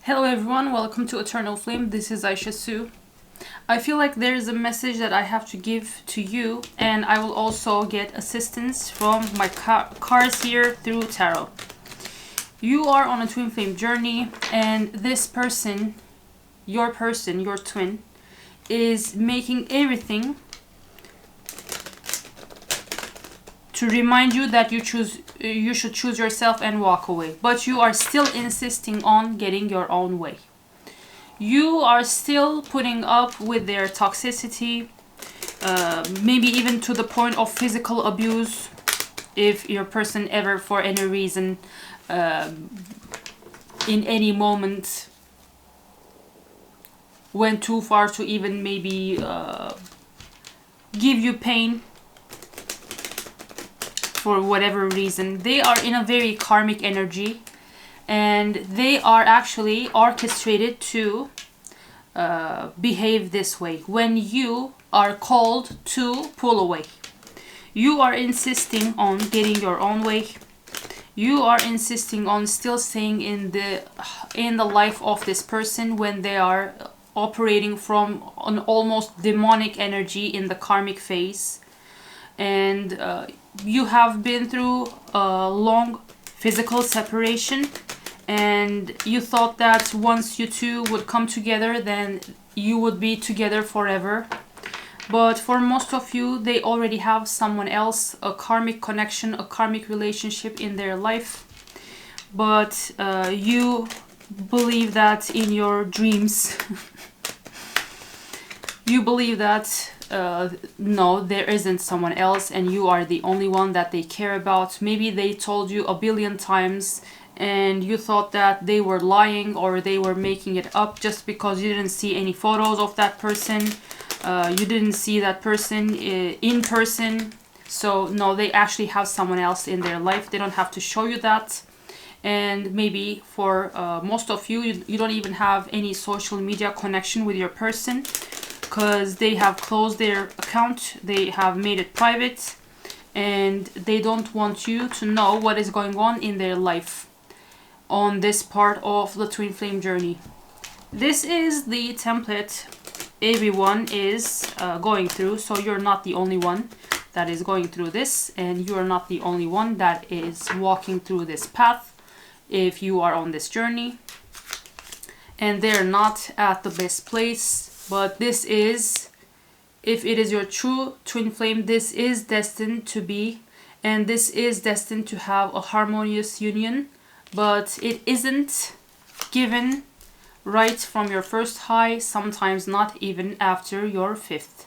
Hello everyone, welcome to Eternal Flame. This is Aisha Sue. I feel like there is a message that I have to give to you, and I will also get assistance from my cards here through tarot. You are on a twin flame journey, and this person, your twin, is making everything to remind you that you should choose yourself and walk away. But you are still insisting on getting your own way. You are still putting up with their toxicity, maybe even to the point of physical abuse, if your person ever, for any reason, in any moment, went too far to even maybe give you pain. For whatever reason, they are in a very karmic energy, and they are actually orchestrated to behave this way when you are called to pull away. You are insisting on getting your own way. You are insisting on still staying in the life of this person when they are operating from an almost demonic energy in the karmic phase. And you have been through a long physical separation, and you thought that once you two would come together, then you would be together forever. But for most of you, they already have someone else, a karmic connection, a karmic relationship in their life. But you believe that in your dreams. You believe that no, there isn't someone else, and you are the only one that they care about. Maybe they told you a billion times, and you thought that they were lying or they were making it up just because you didn't see any photos of that person. You didn't see that person in person. So no, they actually have someone else in their life. They don't have to show you that. And maybe for most of you, you don't even have any social media connection with your person, because they have closed their account, they have made it private, and they don't want you to know what is going on in their life on this part of the twin flame journey. This is the template everyone is going through, so you're not the only one that is going through this, and you're not the only one that is walking through this path if you are on this journey. And they're not at the best place. But this is, if it is your true twin flame, this is destined to be, and this is destined to have a harmonious union, but it isn't given right from your first high, sometimes not even after your fifth.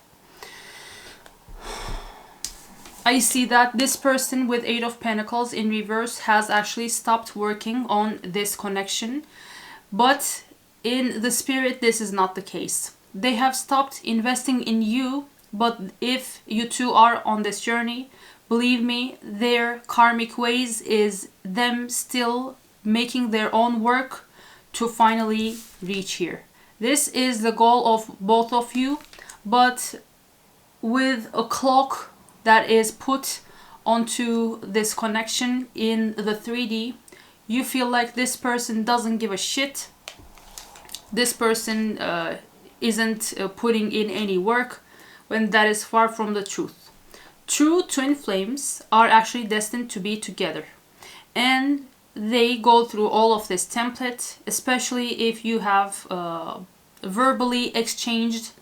I see that this person with 8 of Pentacles in reverse has actually stopped working on this connection, but in the spirit, this is not the case. They have stopped investing in you, but if you two are on this journey, believe me, their karmic ways is them still making their own work to finally reach here. This is the goal of both of you, but with a clock that is put onto this connection in the 3D, you feel like this person doesn't give a shit. This person isn't putting in any work, when that is far from the truth. True twin flames are actually destined to be together, and they go through all of this template, especially if you have verbally exchanged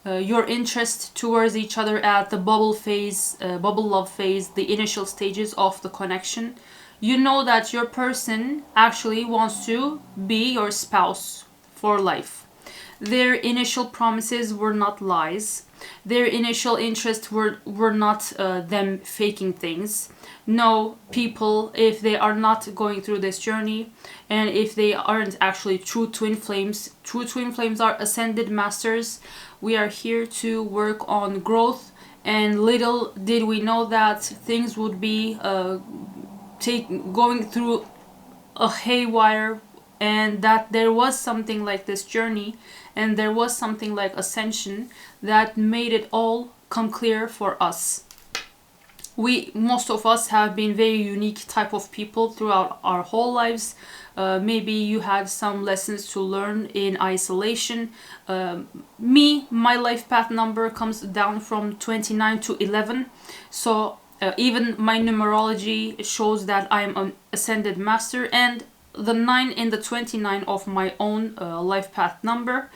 your interest towards each other at the bubble phase, bubble love phase, the initial stages of the connection. You know that your person actually wants to be your spouse for life. Their initial promises were not lies. Their initial interests were not them faking things. No, people, if they are not going through this journey, and if they aren't actually true twin flames are ascended masters. We are here to work on growth, and little did we know that things would be going through a haywire, and that there was something like this journey, and there was something like ascension that made it all come clear for us. most of us have been very unique type of people throughout our whole lives. Maybe you had some lessons to learn in isolation. My life path number comes down from 29 to 11. So even my numerology shows that I'm an ascended master, and the 9 in the 29 of my own life path number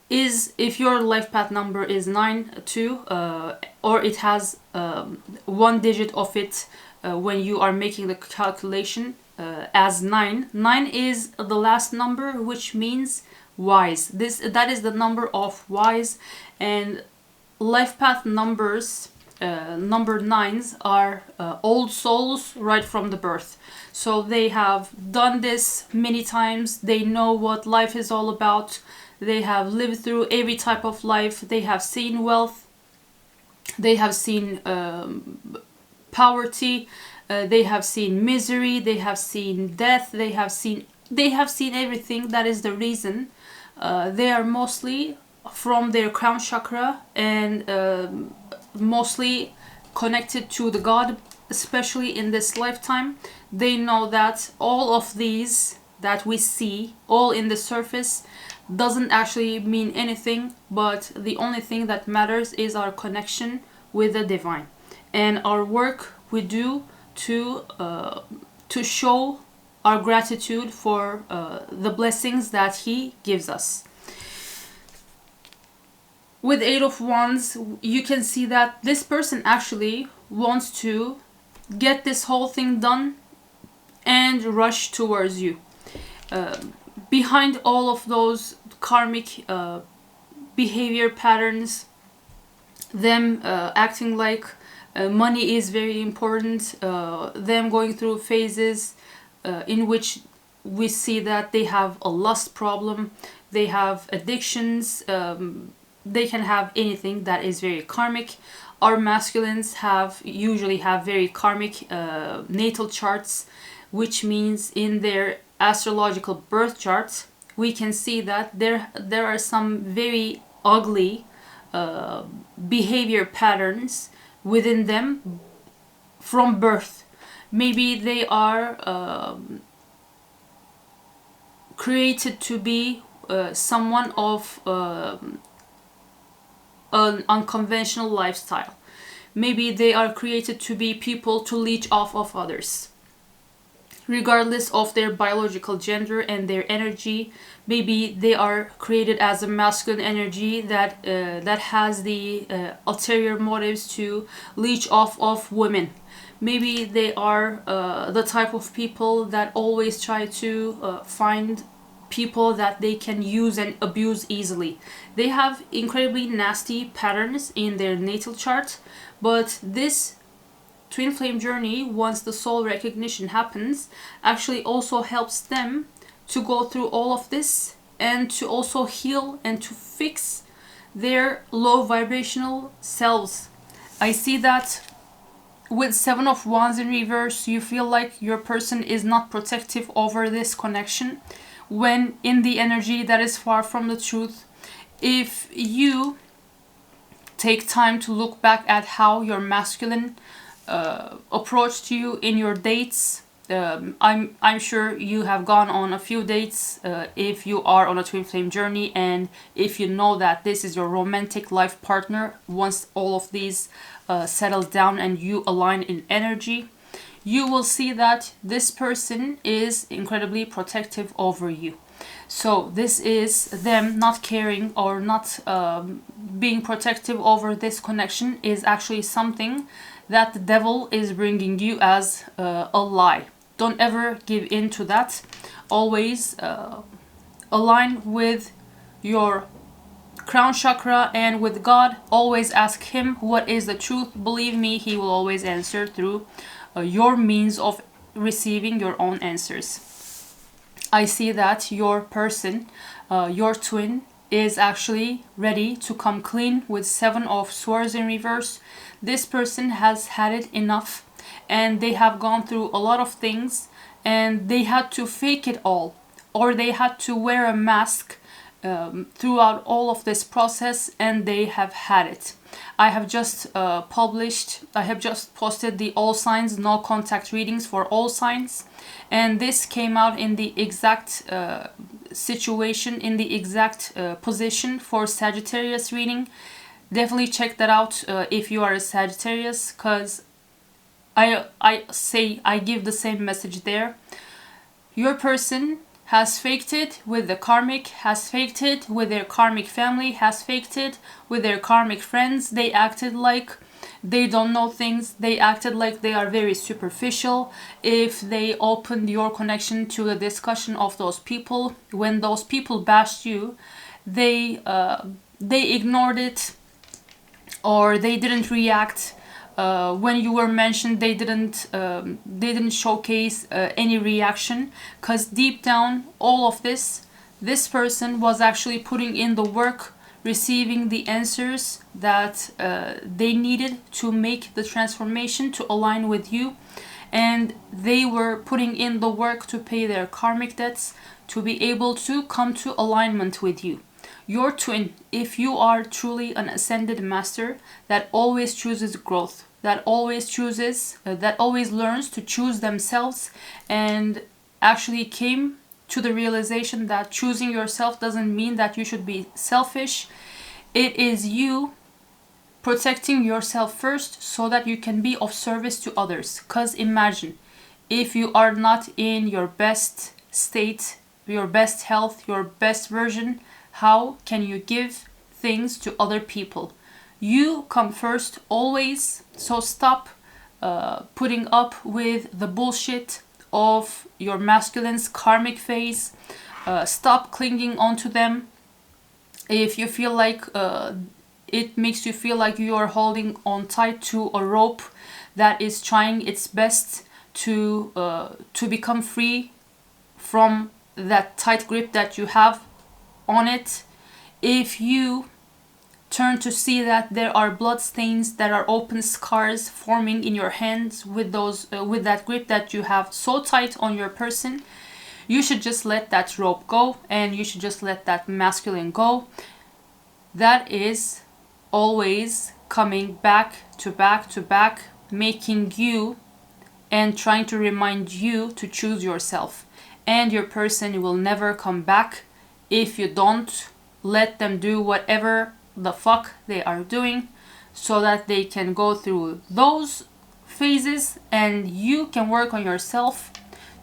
is, if your life path number is 9 too, or it has one digit of it when you are making the calculation as 9. 9 is the last number, which means wise. That is the number of wise, and life path numbers, number 9s are old souls right from the birth. So they have done this many times. They know what life is all about. They have lived through every type of life. They have seen wealth. They have seen poverty. They have seen misery. They have seen death. They have seen everything. That is the reason they are mostly from their crown chakra, and mostly connected to the God, especially in this lifetime. They know that all of these that we see all in the surface doesn't actually mean anything, but the only thing that matters is our connection with the divine and our work we do to show our gratitude for the blessings that he gives us. With 8 of Wands, you can see that this person actually wants to get this whole thing done and rush towards you. Behind all of those karmic behavior patterns, them acting like money is very important, them going through phases in which we see that they have a lust problem, they have addictions, they can have anything that is very karmic. Our masculines usually have very karmic natal charts, which means in their astrological birth charts we can see that there are some very ugly behavior patterns within them from birth. Maybe they are created to be someone of an unconventional lifestyle. Maybe they are created to be people to leech off of others. Regardless of their biological gender and their energy, maybe they are created as a masculine energy that has the ulterior motives to leech off of women. Maybe they are the type of people that always try to find people that they can use and abuse easily. They have incredibly nasty patterns in their natal chart, but this twin flame journey, once the soul recognition happens, actually also helps them to go through all of this and to also heal and to fix their low vibrational selves. I see that with 7 of Wands in reverse, you feel like your person is not protective over this connection, when in the energy that is far from the truth. If you take time to look back at how your masculine approached you in your dates, I'm sure you have gone on a few dates if you are on a twin flame journey, and if you know that this is your romantic life partner, once all of these settles down and you align in energy, you will see that this person is incredibly protective over you. So this is them not caring or not being protective over this connection is actually something that the devil is bringing you as a lie. Don't ever give in to that. Always align with your crown chakra and with God. Always ask him what is the truth. Believe me, he will always answer through your means of receiving your own answers. I see that your person, your twin, is actually ready to come clean with 7 of Swords in reverse. This person has had it enough, and they have gone through a lot of things, and they had to fake it all, or they had to wear a mask throughout all of this process, and they have had it. I have just posted the all signs, no contact readings for all signs, and this came out in the exact situation, in the exact position for Sagittarius reading. Definitely check that out if you are a Sagittarius, because I give the same message there. Your person has faked it with the karmic, has faked it with their karmic family, has faked it with their karmic friends. They acted like they don't know things. They acted like they are very superficial. If they opened your connection to the discussion of those people, when those people bashed you, they ignored it, or they didn't react. When you were mentioned, they didn't showcase any reaction, because deep down, all of this person was actually putting in the work, receiving the answers that they needed to make the transformation to align with you, and they were putting in the work to pay their karmic debts, to be able to come to alignment with you. Your twin, if you are truly an ascended master that always chooses growth, that always learns to choose themselves, and actually came to the realization that choosing yourself doesn't mean that you should be selfish. It is you protecting yourself first so that you can be of service to others. Because imagine, if you are not in your best state, your best health, your best version, how can you give things to other people? You come first always, so stop putting up with the bullshit of your masculine's karmic phase. Stop clinging onto them. If you feel like it makes you feel like you are holding on tight to a rope that is trying its best to become free from that tight grip that you have on it, if you turn to see that there are blood stains, that are open scars forming in your hands with that grip that you have so tight on your person, you should just let that rope go, and you should just let that masculine go. That is always coming back to back to back, making you and trying to remind you to choose yourself. And your person will never come back if you don't let them do whatever the fuck they are doing, so that they can go through those phases and you can work on yourself,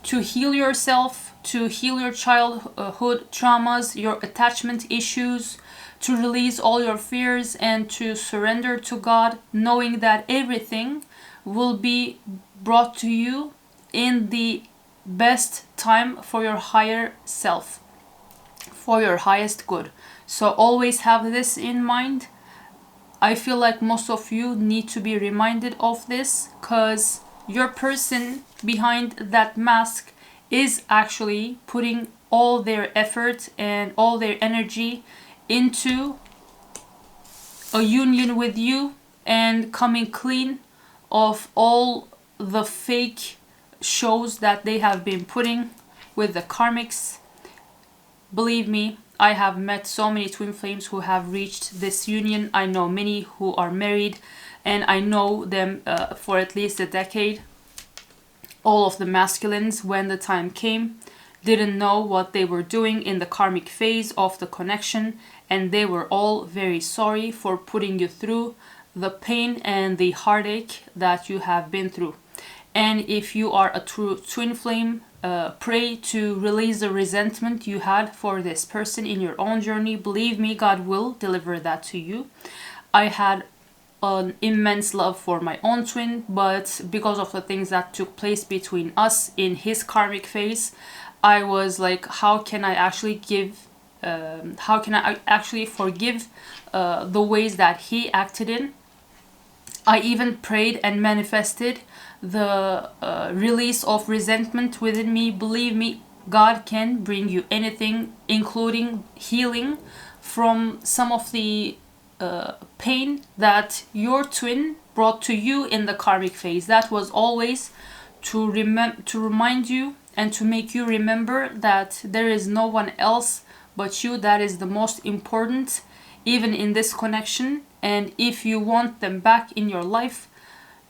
to heal yourself, to heal your childhood traumas, your attachment issues, to release all your fears, and to surrender to God, knowing that everything will be brought to you in the best time for your higher self, for your highest good. So always have this in mind. I feel like most of you need to be reminded of this, because your person behind that mask is actually putting all their effort and all their energy into a union with you and coming clean of all the fake shows that they have been putting with the karmics. Believe me, I have met so many twin flames who have reached this union. I know many who are married, and I know them for at least a decade. All of the masculines, when the time came, didn't know what they were doing in the karmic phase of the connection, and they were all very sorry for putting you through the pain and the heartache that you have been through. And if you are a true twin flame, pray to release the resentment you had for this person in your own journey. Believe me, God will deliver that to you. I had an immense love for my own twin, but because of the things that took place between us in his karmic phase, I was like, how can I actually forgive the ways that he acted in? I even prayed and manifested the release of resentment within me. Believe me, God can bring you anything, including healing from some of the pain that your twin brought to you in the karmic phase. That was always to remind you and to make you remember that there is no one else but you. That is the most important, even in this connection. And if you want them back in your life,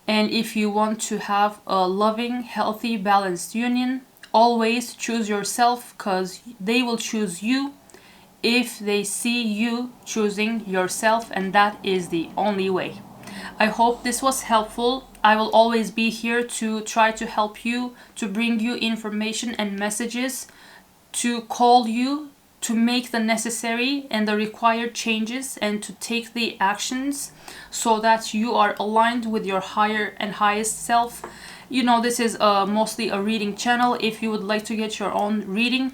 and if you want to have a loving, healthy, balanced union, always choose yourself, because they will choose you if they see you choosing yourself, and that is the only way. I hope this was helpful. I will always be here to try to help you, to bring you information and messages, to call you to make the necessary and the required changes and to take the actions so that you are aligned with your higher and highest self. You know, this is mostly a reading channel. If you would like to get your own reading,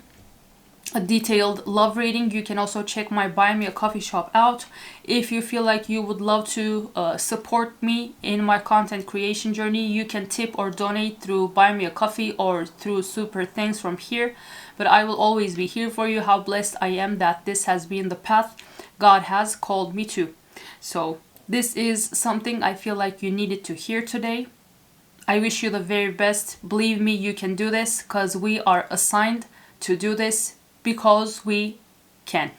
a detailed love reading, you can also check my Buy Me a Coffee shop out. If you feel like you would love to support me in my content creation journey, you can tip or donate through Buy Me a Coffee or through Super Thanks from here. But I will always be here for you. How blessed I am that this has been the path God has called me to. So this is something I feel like you needed to hear today. I wish you the very best. Believe me, you can do this, because we are assigned to do this because we can.